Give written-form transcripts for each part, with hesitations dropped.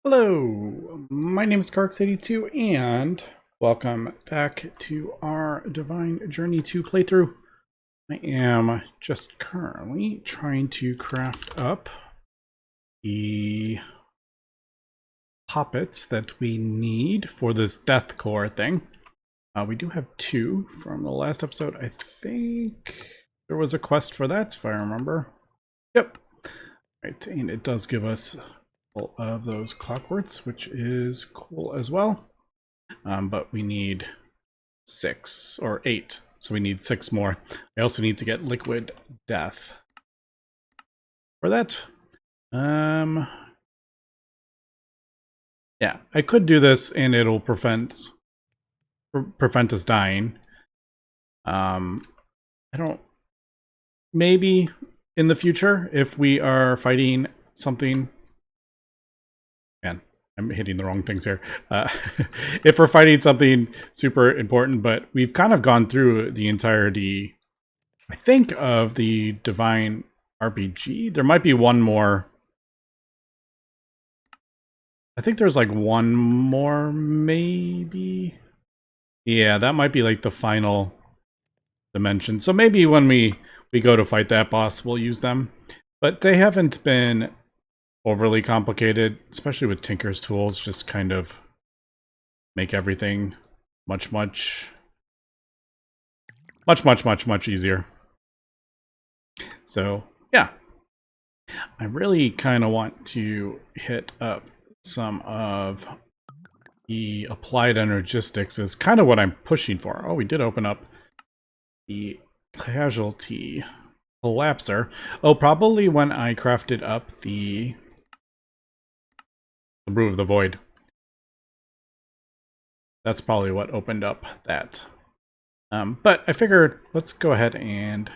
Hello, my name is Carx82 and welcome back to our Divine Journey 2 playthrough. I am just currently trying to craft up the poppets that we need for this death core thing. We do have two from the last episode. I think there was a quest for that, if I remember. Yep. Right, and it does give us all of those clockworks, which is cool as well. But we need 6 or 8, so we need 6 more. I also need to get liquid death for that. Yeah, I could do this and it'll prevent us dying. I don't. Maybe in the future, if we are fighting something. Man, I'm hitting the wrong things here. If we're fighting something super important, but we've kind of gone through the entirety, I think, of the Divine RPG. There might be one more. I think there's like one more, maybe. Yeah, that might be like the final dimension. So maybe when we go to fight that boss, we'll use them. But they haven't been overly complicated, especially with Tinker's tools, just kind of make everything much easier. So yeah, I really kind of want to hit up some of the applied energistics is kind of what I'm pushing for. Oh, we did open up the casualty collapser. Oh, probably when I crafted up the Brew of the Void. That's probably what opened up that. But I figured let's go ahead and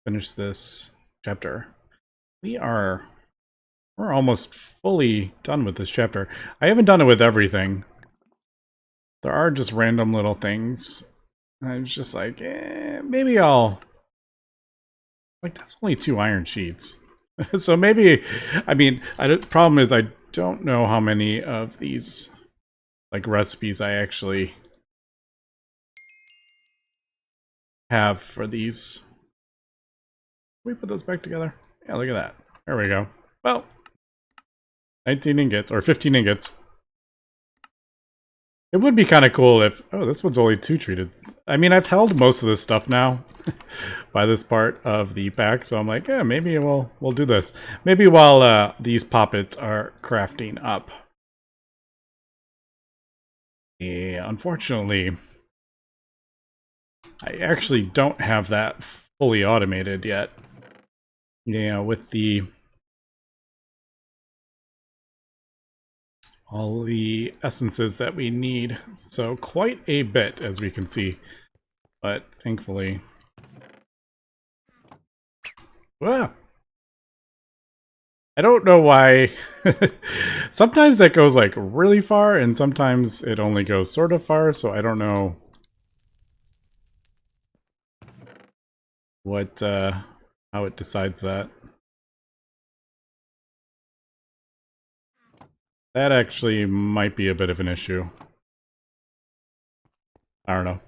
finish this chapter. We're almost fully done with this chapter. I haven't done it with everything. There are just random little things. And I was just like, maybe I'll... Like, that's only 2 iron sheets. So maybe, I mean, the problem is I don't know how many of these, like, recipes I actually have for these. Can we put those back together? Yeah, look at that. There we go. Well, 19 ingots, or 15 ingots. It would be kind of cool if... Oh, this one's only 2 treated. I mean, I've held most of this stuff now by this part of the pack, so I'm like, yeah, maybe we'll do this. Maybe while these poppets are crafting up. Yeah, unfortunately, I actually don't have that fully automated yet. Yeah, with all the essences that we need. So quite a bit, as we can see. But thankfully... Ah! I don't know why. Sometimes that goes like really far, and sometimes it only goes sort of far, so I don't know what how it decides that. That actually might be a bit of an issue. I don't know.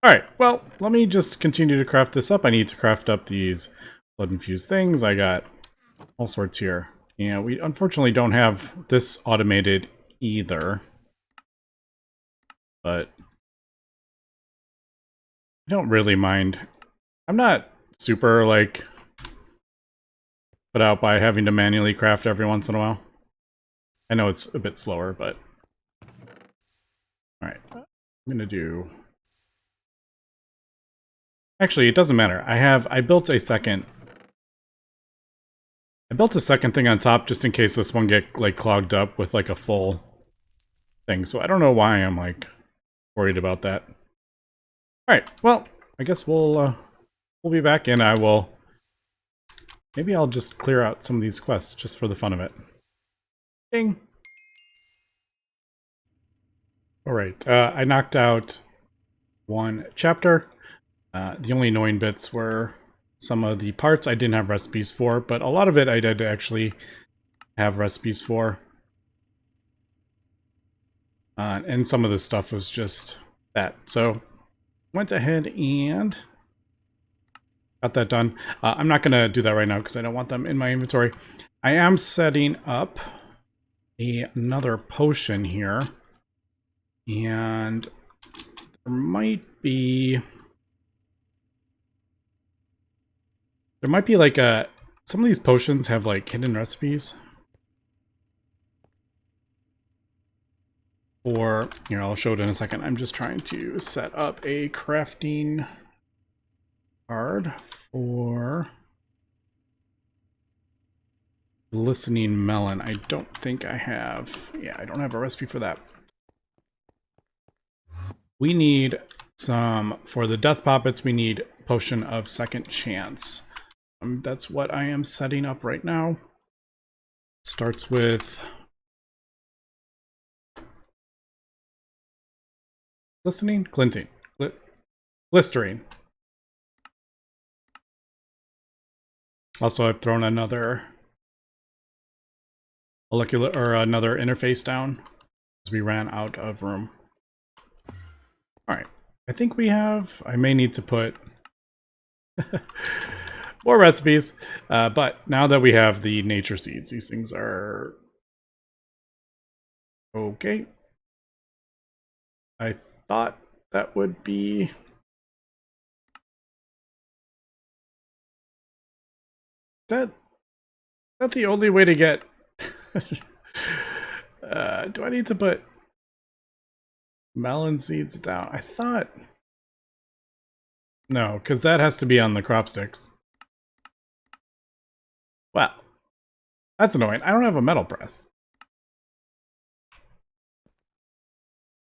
Alright, well, let me just continue to craft this up. I need to craft up these blood-infused things. I got all sorts here. Yeah, we unfortunately don't have this automated either. But I don't really mind. I'm not super, like, put out by having to manually craft every once in a while. I know it's a bit slower, but... Alright, I'm gonna do... Actually, it doesn't matter. I built a second thing on top just in case this one get like clogged up with like a full thing. So I don't know why I'm like worried about that. All right. Well, I guess we'll be back, and I will. Maybe I'll just clear out some of these quests just for the fun of it. Ding. All right. I knocked out one chapter. The only annoying bits were some of the parts I didn't have recipes for, but a lot of it I did actually have recipes for. And some of this stuff was just that. So went ahead and got that done. I'm not going to do that right now because I don't want them in my inventory. I am setting up another potion here. And there might be like some of these potions have like hidden recipes. Or, here, I'll show it in a second. I'm just trying to set up a crafting card for Listening Melon. I don't think I have, yeah, I don't have a recipe for that. We need some, for the death poppets, we need Potion of Second Chance. That's what I am setting up right now. Starts with Listening, Glinting, Glistering. Also, I've thrown another molecular or another interface down as we ran out of room. All right, I think we have. I may need to put more recipes, but now that we have the nature seeds, these things are okay. I thought that would be. Is that the only way to get? Do I need to put melon seeds down? I thought. No, because that has to be on the crop sticks. Wow. That's annoying. I don't have a metal press.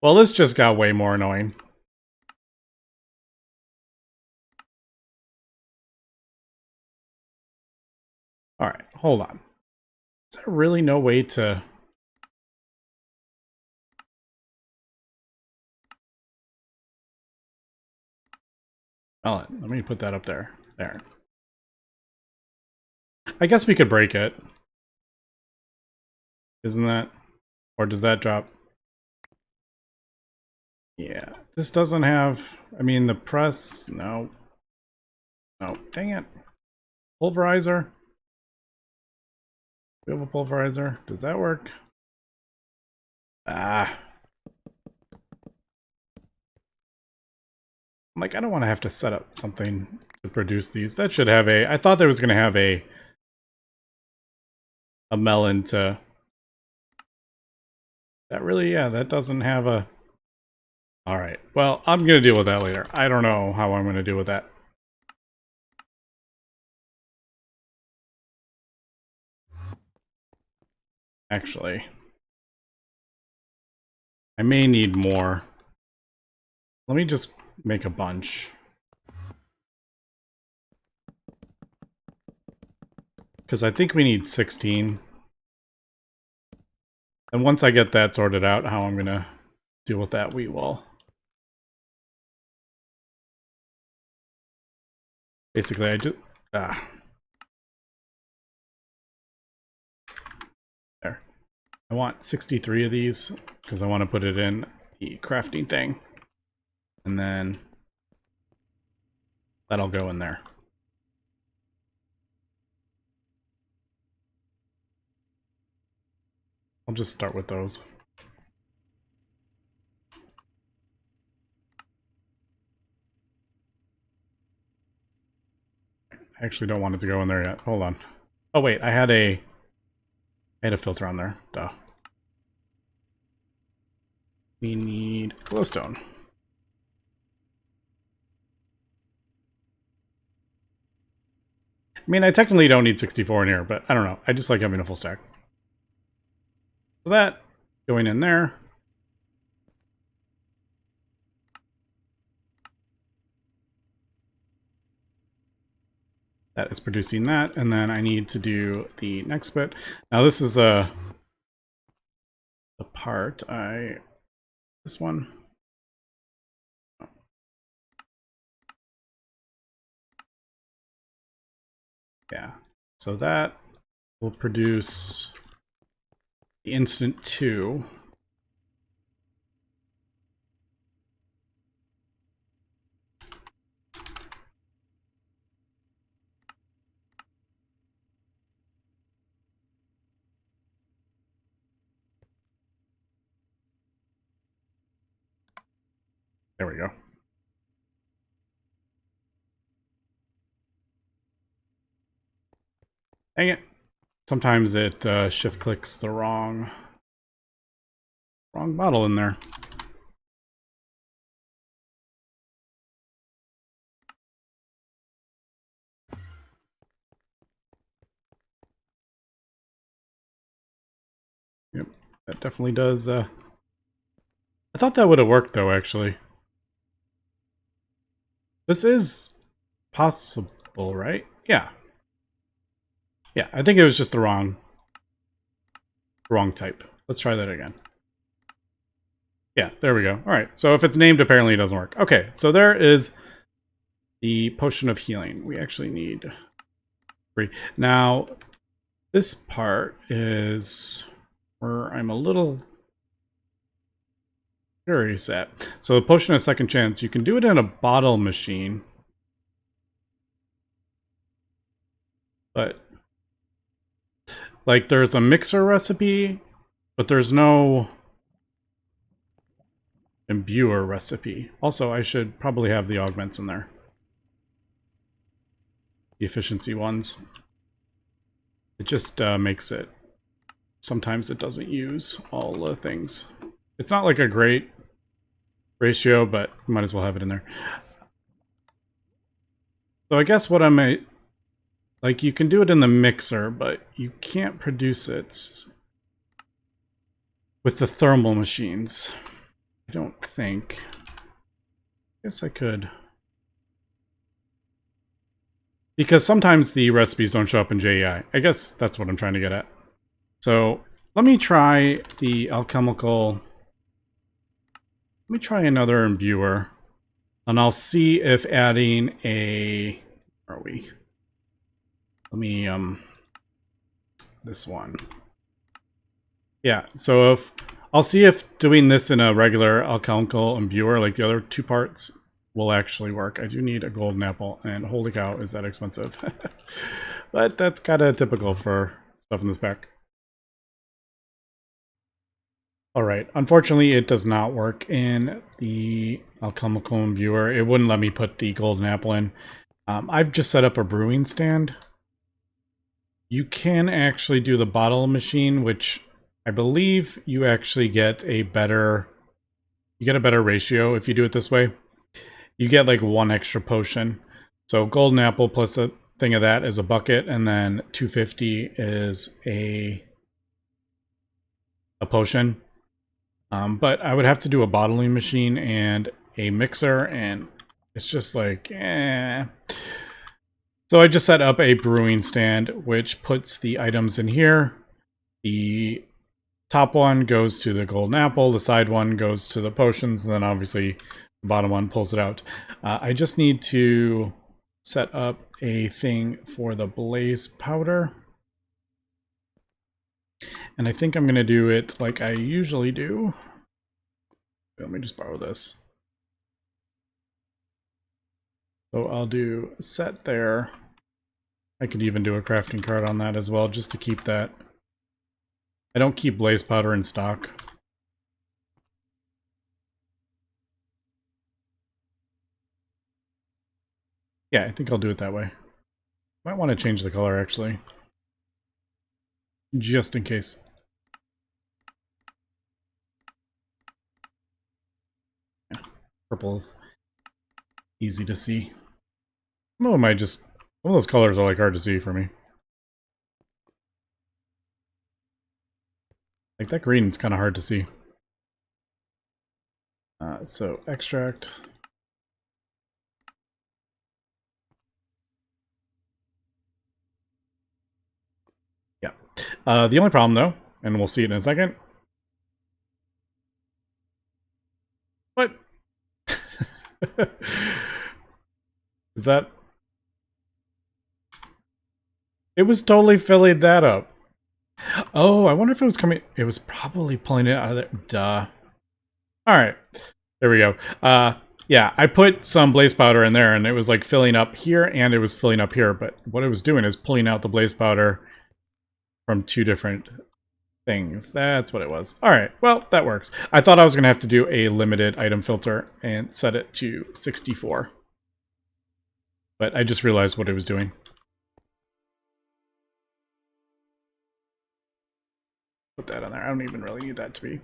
Well, this just got way more annoying. Alright, hold on. Is there really no way to... Melon, let me put that up there. There. I guess we could break it. Isn't that? Or does that drop? Yeah. This doesn't have... I mean, the press... No. No. Dang it. Pulverizer? We have a pulverizer. Does that work? Ah. I'm like, I don't want to have to set up something to produce these. That should have a... I thought there was going to have a melon to... That really, yeah, that doesn't have a... Alright, well, I'm going to deal with that later. I don't know how I'm going to deal with that. Actually, I may need more. Let me just make a bunch. Because I think we need 16. And once I get that sorted out, how I'm going to deal with that, we will. Basically, I just... There. I want 63 of these, because I want to put it in the crafting thing. And then that'll go in there. I'll just start with those. I actually don't want it to go in there yet. Hold on. Oh wait, I had a filter on there. Duh. We need glowstone. I mean, I technically don't need 64 in here, but I don't know. I just like having a full stack. So that going in there. That is producing that, and then I need to do the next bit. Now this is the part this one. Yeah. So that will produce the instant 2. There we go. Dang it. Sometimes it shift clicks the wrong bottle in there. Yep, that definitely does. I thought that would have worked though, actually. This is possible, right? Yeah. Yeah, I think it was just the wrong type. Let's try that again. Yeah, there we go. All right, so if it's named, apparently it doesn't work. Okay, so there is the potion of healing. We actually need 3. Now, this part is where I'm a little curious at. So the potion of second chance, you can do it in a bottle machine. But, like, there's a mixer recipe, but there's no imbuer recipe. Also, I should probably have the augments in there. The efficiency ones. It just makes it... Sometimes it doesn't use all the things. It's not like a great ratio, but might as well have it in there. So I guess what I might... Like, you can do it in the mixer, but you can't produce it with the thermal machines. I don't think. I guess I could. Because sometimes the recipes don't show up in JEI. I guess that's what I'm trying to get at. So let me try the alchemical. Let me try another imbuer. And I'll see if adding a... Where are we? Let me, this one. Yeah, so if... I'll see if doing this in a regular alchemical imbuer, like the other 2 parts, will actually work. I do need a golden apple, and holy cow, is that expensive. But that's kind of typical for stuff in this pack. Alright, unfortunately it does not work in the alchemical imbuer. It wouldn't let me put the golden apple in. I've just set up a brewing stand. You can actually do the bottle machine, which I believe you actually get a better... You get a better ratio if you do it this way. You get like 1 extra potion. So golden apple plus a thing of that is a bucket, and then 250 is a potion. But I would have to do a bottling machine and a mixer, and it's just like, eh. So I just set up a brewing stand, which puts the items in here. The top one goes to the golden apple, the side one goes to the potions, and then obviously the bottom one pulls it out. I just need to set up a thing for the blaze powder. And I think I'm going to do it like I usually do. Let me just borrow this. So I'll do set there. I could even do a crafting card on that as well, just to keep that. I don't keep blaze powder in stock. Yeah, I think I'll do it that way. Might want to change the color, actually. Just in case. Yeah, purple is easy to see. Some of them some of those colors are like hard to see for me. Like that green is kind of hard to see. So extract. Yeah. The only problem though, and we'll see it in a second. What? Is that... It was totally filling that up. Oh, I wonder if it was coming... It was probably pulling it out of there. Duh. Alright. There we go. Yeah, I put some blaze powder in there, and it was like filling up here, and it was filling up here. But what it was doing is pulling out the blaze powder from 2 different things. That's what it was. All right, well, that works. I thought I was going to have to do a limited item filter and set it to 64. But I just realized what it was doing. Put that on there. I don't even really need that to be,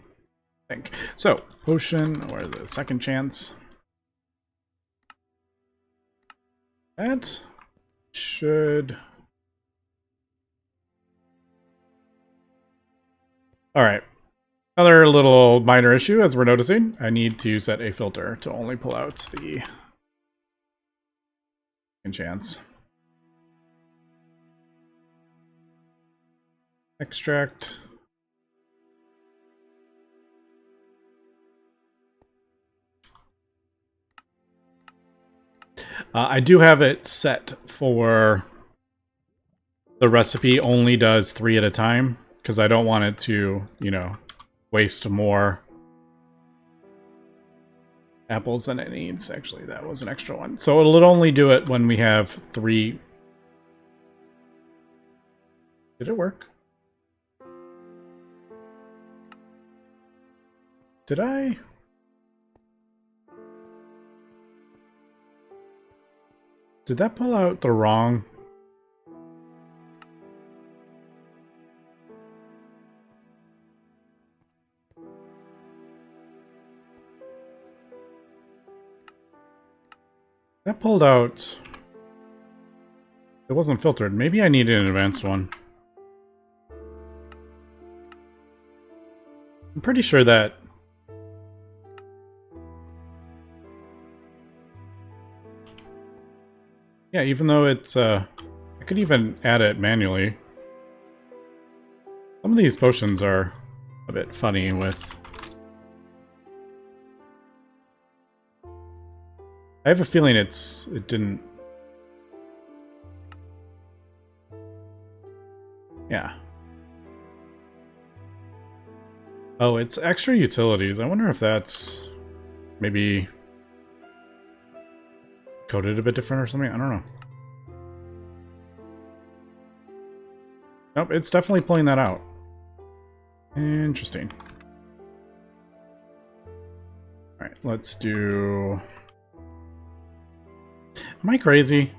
I think. So, potion, or the second chance. That should... Alright. Another little minor issue, as we're noticing. I need to set a filter to only pull out the second chance. Extract. I do have it set for the recipe only does 3 at a time, because I don't want it to, you know, waste more apples than it needs. Actually, that was an extra one. So it'll only do it when we have 3. Did it work? Did I? Did that pull out the wrong? That pulled out... It wasn't filtered. Maybe I needed an advanced one. I'm pretty sure that... Yeah, even though it's, I could even add it manually. Some of these potions are a bit funny with... I have a feeling it didn't... Yeah. Oh, it's extra utilities. I wonder if that's maybe coded a bit different or something. I don't know. Nope, it's definitely pulling that out. Interesting. Alright, let's do... Am I crazy?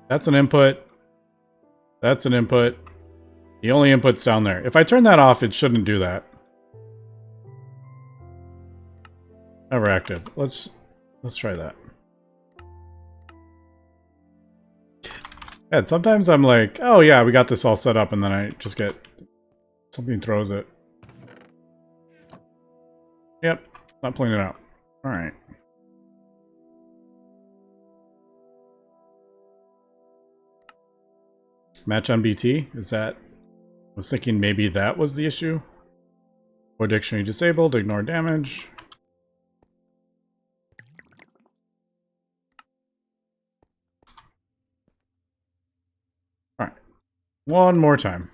That's an input. That's an input. The only input's down there. If I turn that off, it shouldn't do that. Never active. Let's try that. And sometimes I'm like, oh yeah, we got this all set up, and then I just get something throws it. Yep, not pulling it out. All right. Match on BT, is that... I was thinking maybe that was the issue. Or dictionary disabled, ignore damage. Alright. One more time.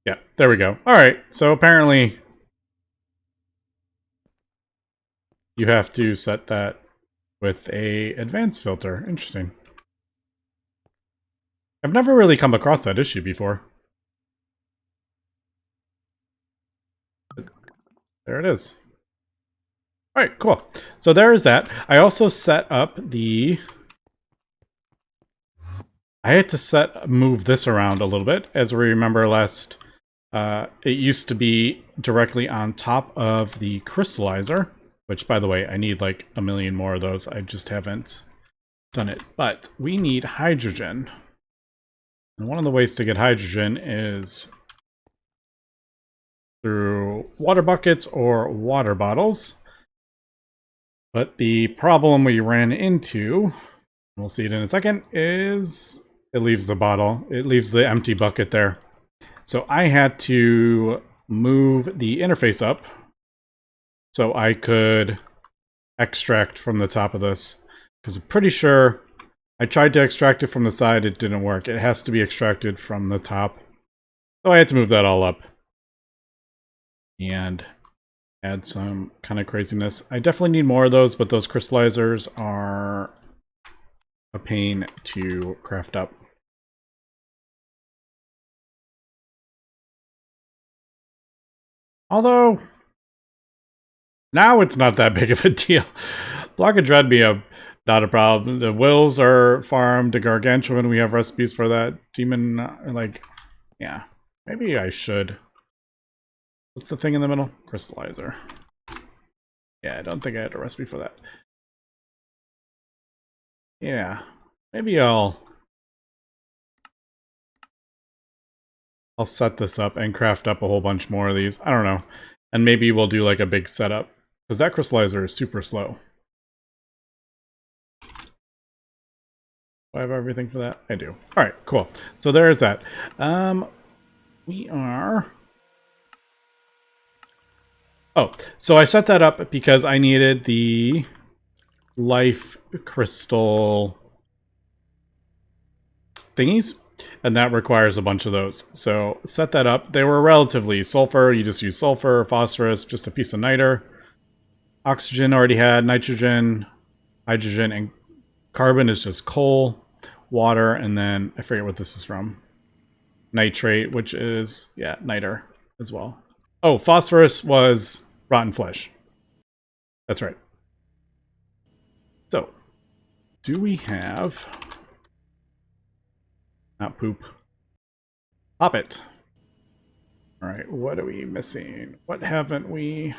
Yeah, there we go. Alright, so apparently you have to set that with a advanced filter. Interesting. I've never really come across that issue before. There it is. Alright, cool. So there is that. I also set up the... I had to move this around a little bit. As we remember last, it used to be directly on top of the crystallizer, which, by the way, I need like a million more of those. I just haven't done it. But we need hydrogen. And one of the ways to get hydrogen is through water buckets or water bottles. But the problem we ran into, we'll see it in a second, is it leaves the bottle. It leaves the empty bucket there. So I had to move the interface up so I could extract from the top of this. Because I'm pretty sure I tried to extract it from the side, it didn't work. It has to be extracted from the top. So I had to move that all up. And add some kind of craziness. I definitely need more of those, but those crystallizers are a pain to craft up. Although, now it's not that big of a deal. Block of Dreadmia, not a problem. The Wills are farmed. The Gargantuan, we have recipes for that. Demon, like, yeah. Maybe I should. What's the thing in the middle? Crystallizer. Yeah, I don't think I had a recipe for that. Yeah. Maybe I'll set this up and craft up a whole bunch more of these. I don't know. And maybe we'll do like a big setup. Because that crystallizer is super slow. Do I have everything for that? I do. Alright, cool. So there's that. We are... Oh, so I set that up because I needed the life crystal thingies, and that requires a bunch of those. So set that up. They were relatively sulfur. You just use sulfur, phosphorus, just a piece of niter. Oxygen already had, nitrogen, hydrogen, and carbon is just coal, water, and then I forget what this is from. Nitrate, which is, yeah, niter as well. Oh, phosphorus was rotten flesh. That's right. So, do we have... Not poop. Poppet. Alright, what are we missing? What haven't we...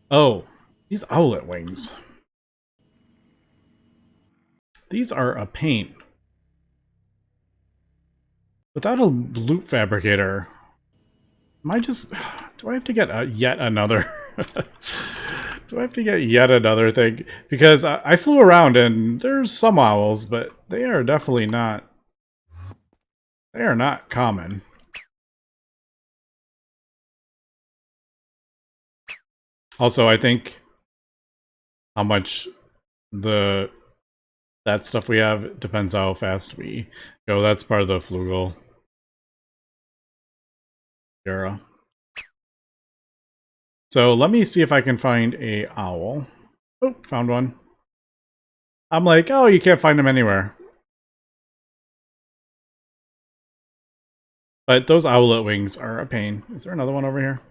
Oh, these owlet wings. These are a pain. Without a loot fabricator, am I just... Do I have to get yet another... Do I have to get yet another thing? Because I flew around and there's some owls, but they are definitely not... They are not common. Also, I think how much that stuff we have depends how fast we go. That's part of the Flugel era. So let me see if I can find a owl. Oh, found one. I'm like, oh, you can't find them anywhere. But those owlet wings are a pain. Is there another one over here?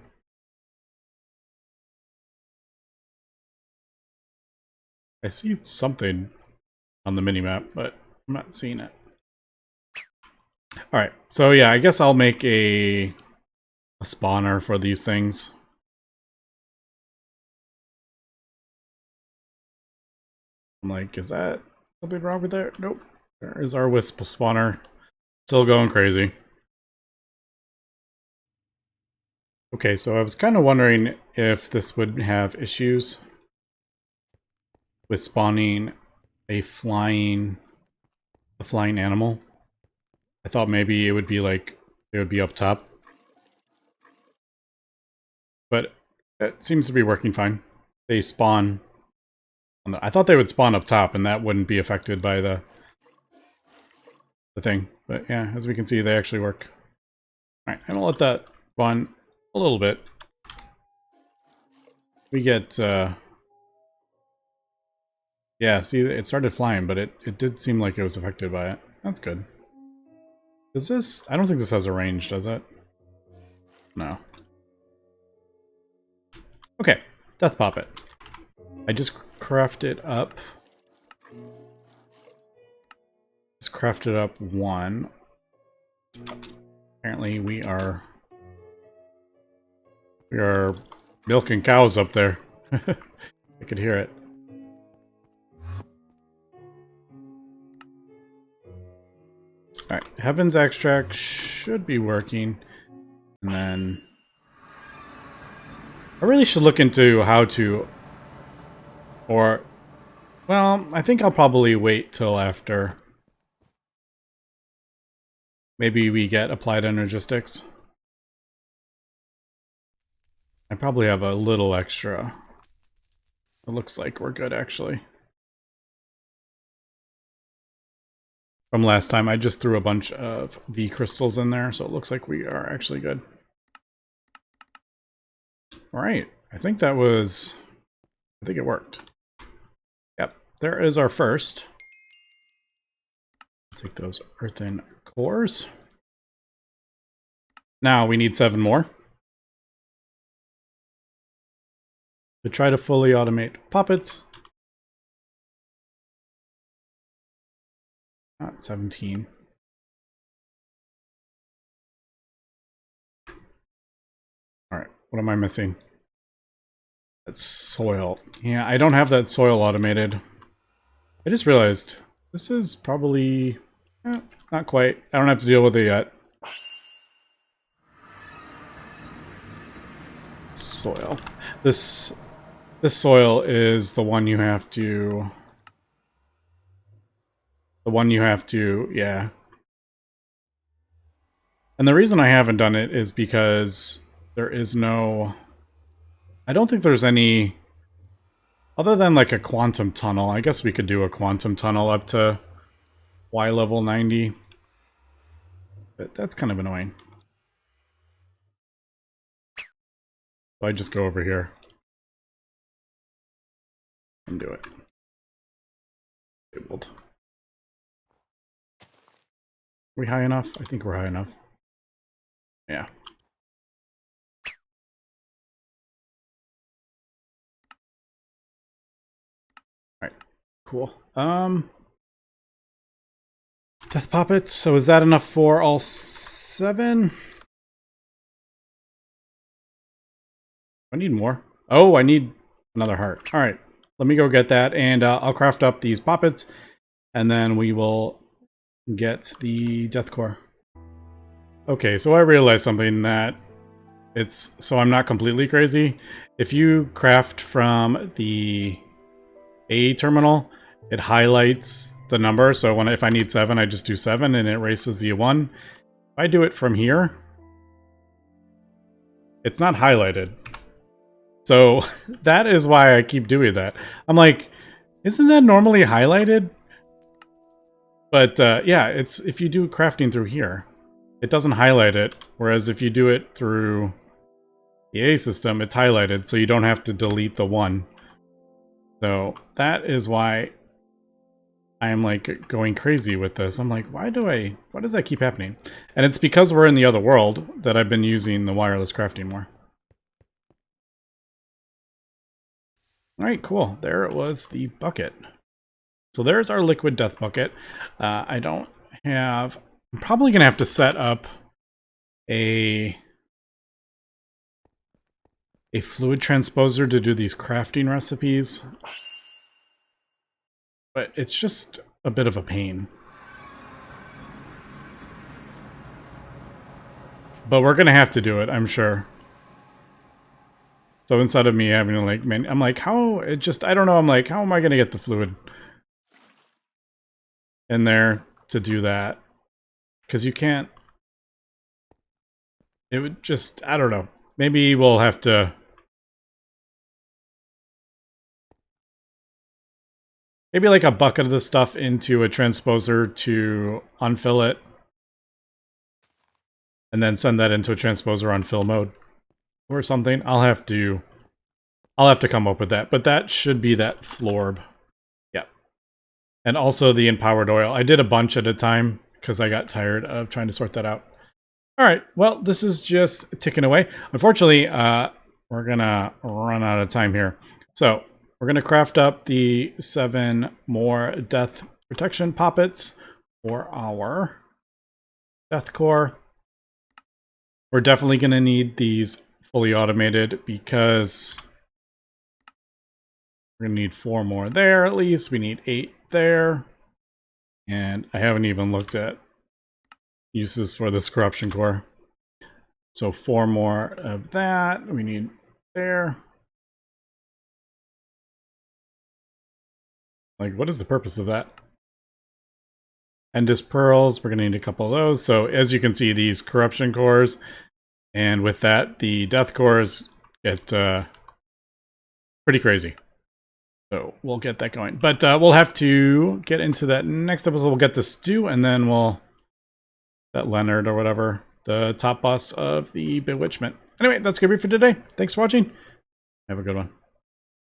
I see something on the minimap, but I'm not seeing it. Alright, so yeah, I guess I'll make a spawner for these things. I'm like, is that something wrong with there? Nope. There is our wisp spawner. Still going crazy. Okay, so I was kind of wondering if this would have issues with spawning a flying animal. I thought maybe it would be like, it would be up top. But it seems to be working fine. They spawn on the, I thought they would spawn up top and that wouldn't be affected by the thing. But yeah, as we can see, they actually work. Alright, I'm gonna let that spawn a little bit. We get, yeah, see, it started flying, but it did seem like it was affected by it. That's good. Does this... I don't think this has a range, does it? No. Okay, Death Poppet. I just crafted up... Just crafted up one. Apparently we are milking cows up there. I could hear it. Alright, Heaven's Extract should be working. And then... I really should look into how to... Or... Well, I think I'll probably wait till after... Maybe we get Applied Energistics. I probably have a little extra. It looks like we're good, actually. From last time, I just threw a bunch of V crystals in there, so it looks like we are actually good. Alright, I think that was... I think it worked. Yep, there is our first. Take those earthen cores. Now we need 7 more. to try to fully automate poppets. Not 17. Alright, what am I missing? That's soil. Yeah, I don't have that soil automated. I just realized this is probably not quite. I don't have to deal with it yet. Soil. This soil is the one you have to. Yeah. And the reason I haven't done it is because there is no. I don't think there's any. Other than like a quantum tunnel, I guess we could do a quantum tunnel up to Y level 90. But that's kind of annoying. So I just go over here and do it. Disabled. Are we high enough? I think we're high enough. Yeah. Alright. Cool. Death poppets. So is that enough for all 7? I need more. Oh, I need another heart. Alright. Let me go get that, and I'll craft up these poppets, and then we will get the death core. Okay, so I realized something that it's so I'm not completely crazy. If you craft from the A terminal, it highlights the number. So if I need 7, I just do 7 and it erases the 1. If I do it from here, it's not highlighted. So that is why I keep doing that. I'm like, isn't that normally highlighted? But yeah, it's if you do crafting through here, it doesn't highlight it. Whereas if you do it through the A system, it's highlighted, so you don't have to delete the 1. So that is why I am like going crazy with this. I'm like, why does that keep happening? And it's because we're in the other world that I've been using the wireless crafting more. Alright, cool. There it was, the bucket. So there's our liquid death bucket. I'm probably going to have to set up a fluid transposer to do these crafting recipes. But it's just a bit of a pain. But we're going to have to do it, I'm sure. So instead of me having to like, I'm like, I don't know, I'm like, how am I going to get the fluid in there to do that? Because you can't, it would just, I don't know. Maybe we'll have to, maybe like a bucket of this stuff into a transposer to unfill it. And then send that into a transposer on fill mode. Or something. I'll have to come up with that. But that should be that florb. Yeah. And also the empowered oil. I did a bunch at a time because I got tired of trying to sort that out. Alright, well, this is just ticking away. Unfortunately, we're gonna run out of time here. So, we're gonna craft up the 7 more death protection poppets for our death core. We're definitely gonna need these fully automated because we're going to need 4 more there at least. We need 8 there. And I haven't even looked at uses for this corruption core. So 4 more of that. We need there. Like, what is the purpose of that? Endus pearls, we're going to need a couple of those. So as you can see, these corruption cores, and with that, the death cores get pretty crazy. So we'll get that going. But we'll have to get into that next episode. We'll get the stew, and then that Leonard or whatever, the top boss of the Bewitchment. Anyway, that's going to be it for today. Thanks for watching. Have a good one.